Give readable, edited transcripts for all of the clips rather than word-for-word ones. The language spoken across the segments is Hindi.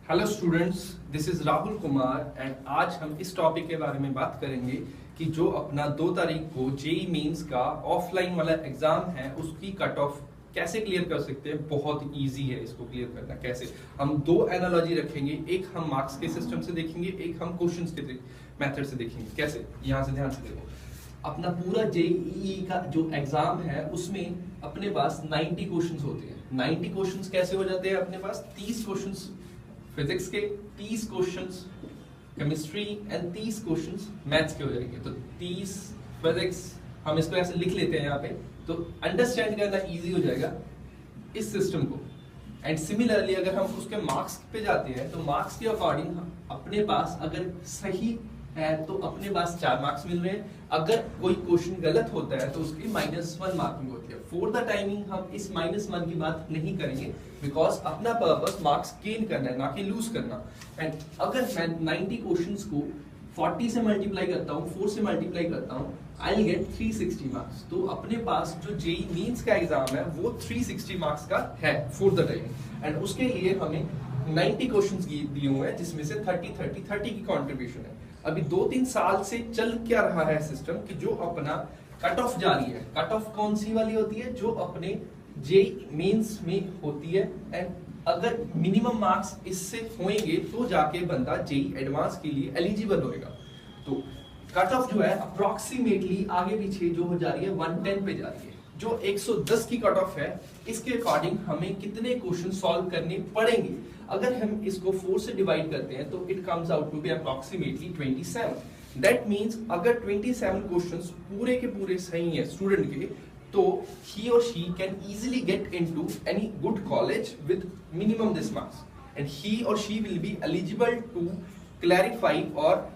Hello students, this is Rahul Kumar and आज हम इस टॉपिक के बारे में बात करेंगे कि जो अपना 2 तारीख को जेई मेंस का ऑफलाइन वाला एग्जाम है उसकी कट ऑफ कैसे क्लियर कर सकते हैं। बहुत इजी है इसको क्लियर करना। कैसे? हम 2 एनालॉजी रखेंगे, एक हम मार्क्स के सिस्टम से देखेंगे, एक हम क्वेश्चंस के मेथड से देखेंगे। कैसे? यहाँ से ध्यान से देखो, अपना पूरा जेईई का जो एग्जाम है उसमें अपने पास 90 क्वेश्चंस होते हैं। 90 क्वेश्चंस कैसे हो जाते हैं? अपने पास 30 क्वेश्चंस फिजिक्स के, 30 questions chemistry and 30 questions maths के हो जाएंगे। तो 30 फिजिक्स, हम इसको ऐसे लिख लेते हैं यहाँ पे, तो अंडरस्टैंड करना इजी हो जाएगा इस सिस्टम को। एंड सिमिलरली अगर हम उसके मार्क्स पे जाते हैं तो मार्क्स के अकॉर्डिंग अपने पास अगर सही है तो अपने पास 4 मार्क्स मिल रहे हैं। अगर कोई क्वेश्चन गलत होता है तो उसकी -1 मार्किंग होती है। फॉर द टाइमिंग हम इस -1 की बात नहीं करेंगे, बिकॉज अपना पर्पस मार्क्स गेन करना है, ना कि लूज करना। एंड अगर मैं 90 क्वेश्चंस को 40 से मल्टीप्लाई करता हूँ, 4 से मल्टीप्लाई करता हूँ, आई विल गेट 360 मार्क्स। तो अपने पास जो जेईई मेंस का एग्जाम है वो 360 मार्क्स का है फॉर द टाइमिंग। एंड उसके लिए हमें 90 क्वेश्चंस दिए हुए हैं, जिसमें से 30 की कॉन्ट्रीब्यूशन है। अभी 2-3 साल से चल क्या रहा है सिस्टम कि जो अपना कट ऑफ जारी है। कट ऑफ कौन सी वाली होती है? जो अपने जेईई मेंस में होती है। एंड अगर मिनिमम मार्क्स इससे होंगे तो जाके बंदा जेईई एडवांस के लिए एलिजिबल होएगा। तो कट ऑफ जो है अप्रोक्सीमेटली आगे पीछे जो हो जा रही है 110 पे जा रही है। जो 110 की कट ऑफ है इसके अकॉर्डिंग हमें कितने क्वेश्चन सॉल्व करने पड़ेंगे? अगर हम इसको 4 से डिवाइड करते हैं तो it comes out to be approximately 27। That means अगर 27 क्वेश्चंस पूरे के पूरे सही है स्टूडेंट के, तो he or she can easily get into any good college with minimum this marks, and he or she will be eligible to clarify, और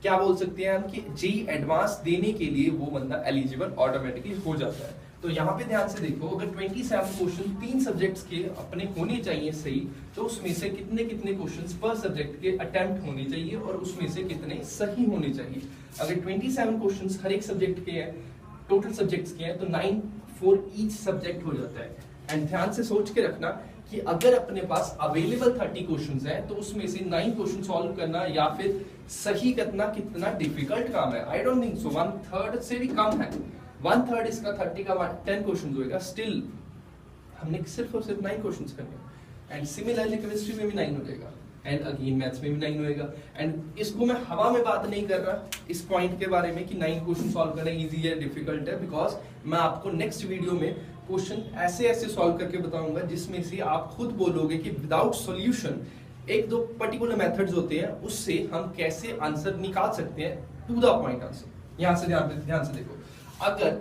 क्या बोल सकते हैं हम कि जेईई एडवांस देने के लिए वो बंदा एलिजिबल ऑटोमेटिकली हो जाता है। तो यहाँ पे ध्यान से देखो, अगर 27 क्वेश्चन 3 सब्जेक्ट्स के अपने होने चाहिए सही, तो उसमें से कितने कितने क्वेश्चंस पर सब्जेक्ट के अटेम्प्ट होने चाहिए और उसमें से कितने सही होने चाहिए। अगर 27 क्वेश्चंस हर एक सब्जेक्ट के हैं, टोटल सब्जेक्ट्स के हैं, तो 9 फॉर ईच सब्जेक्ट हो जाता है। एंड ध्यान से सोच के रखना कि अगर अपने पास अवेलेबल 30 क्वेश्चंस हैं तो उसमें से 9 क्वेश्चन सॉल्व करना या फिर सही करना कितना डिफिकल्ट काम है। आई डोंट थिंक सो, 1/3 से भी कम है। 1/3 इसका 30 का 10 क्वेश्चन होएगा। स्टिल हमने सिर्फ और सिर्फ 9 क्वेश्चंस करने। एंड सिमिलरली केमिस्ट्री में भी 9 हो जाएगा, एंड अगेन मैथ्स में भी 9 होएगा। एंड इसको मैं हवा में बात नहीं कर रहा इस पॉइंट के बारे में कि 9 क्वेश्चन सॉल्व करना इजी है डिफिकल्ट है, बिकॉज मैं आपको नेक्स्ट वीडियो में क्वेश्चन ऐसे ऐसे सॉल्व करके बताऊंगा जिसमें से आप खुद बोलोगे कि विदाउट सॉल्यूशन 1-2 पर्टिकुलर मेथड्स होते हैं, उससे हम कैसे आंसर निकाल सकते हैं, टू द पॉइंट आंसर। यहां से ध्यान से देखो, अगर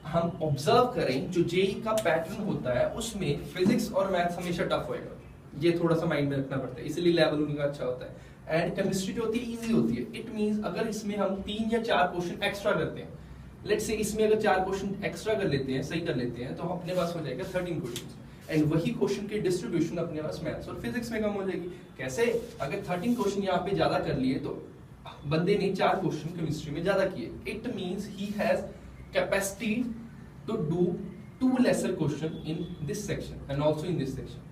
हम ऑब्जर्व करें जो जेईई का पैटर्न होता है उसमें फिजिक्स और मैथ्स हमेशा टफ होएगा। ये थोड़ा सा माइंड में रखना पड़ता है, इसलिए लेवल उनका अच्छा होता है। एंड केमिस्ट्री जो होती है इजी होती है। इट मींस अगर इसमें हम 3 या 4 क्वेश्चन एक्स्ट्रा करते हैं, लेट्स से इसमें अगर 4 क्वेश्चन एक्स्ट्रा कर लेते हैं, सही कर लेते हैं, तो अपने पास हो जाएगा 13 क्वेश्चन। एंड वही क्वेश्चन की डिस्ट्रीब्यूशन अपने पास मैथ्स और फिजिक्स में कम हो जाएगी। कैसे? अगर 13 क्वेश्चन यहाँ पे ज्यादा कर लिए तो बंदे ने 4 क्वेश्चन केमिस्ट्री में ज्यादा किए। It means he has capacity to do 2 lesser question in this section and also in this section.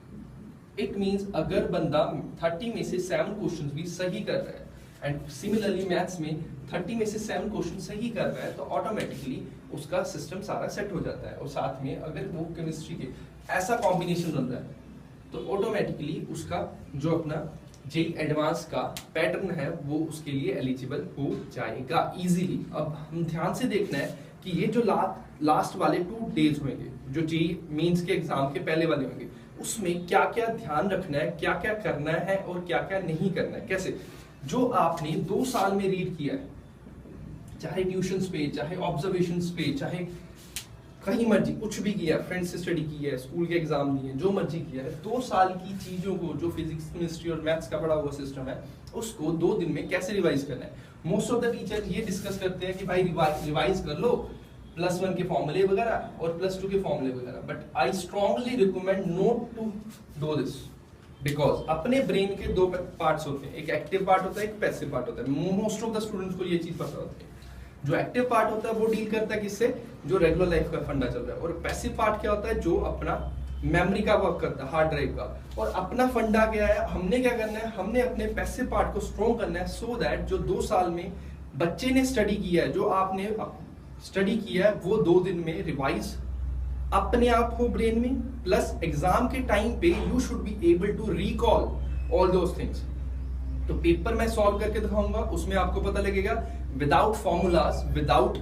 It means अगर बंदा 30 में से 7 क्वेश्चंस भी सही कर रहा है, एंड सिमिलरली मैथ्स में 30 में से 7 क्वेश्चन सही कर रहा है, तो ऑटोमेटिकली उसका सिस्टम सारा सेट हो जाता है। और साथ में अगर वो केमिस्ट्री के ऐसा कॉम्बिनेशन बन रहा है तो ऑटोमेटिकली उसका जो अपना जेईई एडवांस का पैटर्न है वो उसके लिए एलिजिबल हो जाएगा इजीली। अब हम ध्यान से देखना है कि ये जो लास्ट वाले 2 डेज होंगे, जो जेईई मेंस के एग्जाम के पहले वाले होंगे, उसमें क्या क्या ध्यान रखना है, क्या क्या करना है और क्या क्या नहीं करना है। कैसे? जो आपने 2 साल में रीड किया है, चाहे ट्यूशन पे, चाहे ऑब्जर्वेशन पे, चाहे कहीं मर्जी कुछ भी किया, फ्रेंड्स से स्टडी की है, स्कूल के एग्जाम दिए, जो मर्जी किया है, 2 साल की चीजों को जो फिजिक्स केमिस्ट्री और मैथ्स का पढ़ा हुआ सिस्टम है उसको 2 दिन में कैसे रिवाइज करना है। मोस्ट ऑफ द टीचर ये डिस्कस करते हैं कि भाई रिवाइज कर लो +1 के फॉर्मूले वगैरह और +2 के फॉर्मूले वगैरह, but I strongly recommend not to do this, because अपने ब्रेन के 2 पार्ट्स होते हैं, एक एक्टिव पार्ट होता है, एक पैसिव पार्ट होता है। मोस्ट ऑफ द स्टूडेंट्स को ये चीज पता होती है। जो एक्टिव पार्ट होता है वो डील करता है किससे? जो रेगुलर लाइफ का फंडा चल रहा है। और पैसिव पार्ट क्या होता है? जो अपना मेमोरी का वर्क करता है, हार्ड ड्राइव का। और अपना फंडा क्या है, हमने क्या करना है, हमने अपने पैसिव पार्ट को स्ट्रॉन्ग करना है सो दैट जो 2 साल में बच्चे ने स्टडी किया है, जो आपने स्टडी किया है, वो 2 दिन में रिवाइज अपने आप हो ब्रेन में, प्लस एग्जाम के टाइम पे you should be able to recall all those things. तो पेपर मैं सॉल्व करके दिखाऊंगा, उसमें आपको पता लगेगा विदाउट फॉर्मूलाज, विदाउट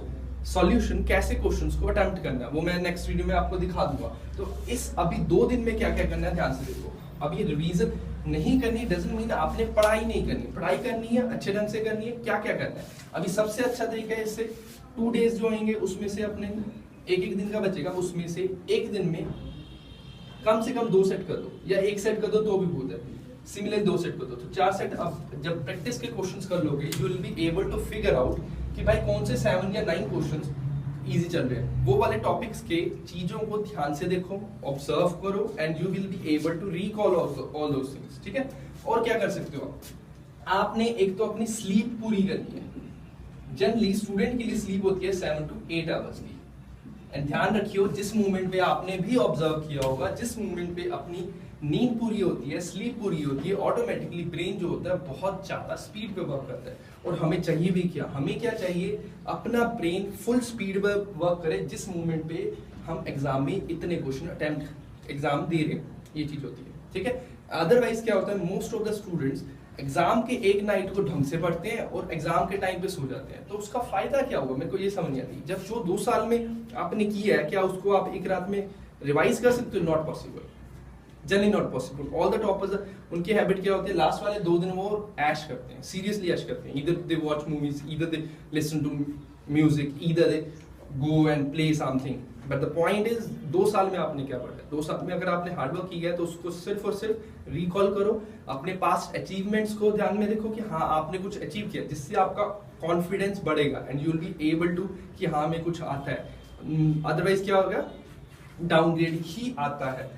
सॉल्यूशन कैसे क्वेश्चंस को अटेम्प्ट करना है, वो मैं नेक्स्ट वीडियो में आपको दिखा दूंगा। तो इस अभी 2 दिन में क्या क्या करना है ध्यान से देखो। अभी रिवीजन नहीं करनी डजंट मीन आपने पढ़ाई नहीं करनी, पढ़ाई करनी है, अच्छे ढंग से करनी है। क्या क्या करना है अभी सबसे अच्छा तरीका है, इससे 2 डेज जो आएंगे उसमें से अपने एक दिन का बचेगा, उसमें से एक दिन में कम से कम 2 सेट कर दो, या 1 सेट कर दो तो भी बहुत है, सिमिलर 2 सेट कर दो तो 4 सेट। अब जब प्रैक्टिस के क्वेश्चंस कर लोगे you will be able to figure out कि भाई कौन से 7 या 9 क्वेश्चंस इजी चल रहे हैं। वो वाले टॉपिक्स के चीजों को ध्यान से देखो, ऑब्जर्व करो and you will be able to recall all those things, ठीक है। और क्या कर सकते हो आपने एक तो अपनी स्लीप पूरी करनी है। जनरली स्टूडेंट के लिए स्लीप होती है 7 to 8 आवर्स की। एंड ध्यान रखियो जिस मूवमेंट पे आपने भी ऑब्जर्व किया होगा, जिस मूवमेंट पे अपनी नींद पूरी होती है, स्लीप पूरी होती है, ऑटोमेटिकली ब्रेन जो होता है बहुत ज्यादा स्पीड पे वर्क करता है। और हमें चाहिए भी क्या, हमें क्या चाहिए, अपना ब्रेन फुल स्पीड पे वर्क करे जिस मूवमेंट पे हम एग्जाम में इतने क्वेश्चन अटेम्प्ट एग्जाम दे रहे हैं, ये चीज होती है, ठीक है। अदरवाइज क्या होता है, most of the students exam के एक नाइट को ढंग से पढ़ते हैं और एग्जाम के टाइम पे सो जाते हैं, तो उसका फायदा क्या होगा, मेरे को ये समझ नहीं आती। जब जो 2 साल में आपने किया है, क्या उसको आप एक रात में रिवाइज कर सकते हो? Not possible, generally not possible. All the toppers उनकी हैबिट क्या होती है, लास्ट वाले 2 दिन वो ऐश करते हैं, सीरियसली ऐश करते हैं। Either they watch movies, either they listen to music, either they go and play something. But the point is 2 साल में आपने क्या पढ़ा है, 2 साल में अगर आपने हार्डवर्क किया है तो उसको सिर्फ और सिर्फ रिकॉल करो, अपने पास्ट अचीवमेंट्स को ध्यान में देखो कि हाँ आपने कुछ अचीव किया, जिससे आपका कॉन्फिडेंस बढ़ेगा and you will be able to कि हाँ मैं कुछ आता है। अदरवाइज क्या होगा, डाउनग्रेड ही आता है।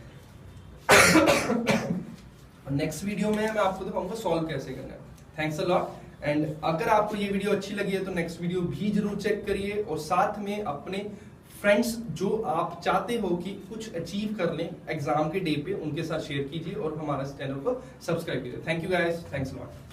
नेक्स्ट वीडियो में मैं आपको दिखाऊंगा सॉल्व कैसे करना है। Thanks a lot. एंड अगर आपको ये वीडियो अच्छी लगी है तो नेक्स्ट वीडियो भी जरूर चेक करिए, और साथ में अपने फ्रेंड्स जो आप चाहते हो कि कुछ अचीव कर लें एग्जाम के डे पे, उनके साथ शेयर कीजिए और हमारा चैनल को सब्सक्राइब कीजिए। Thank you guys, thanks a lot.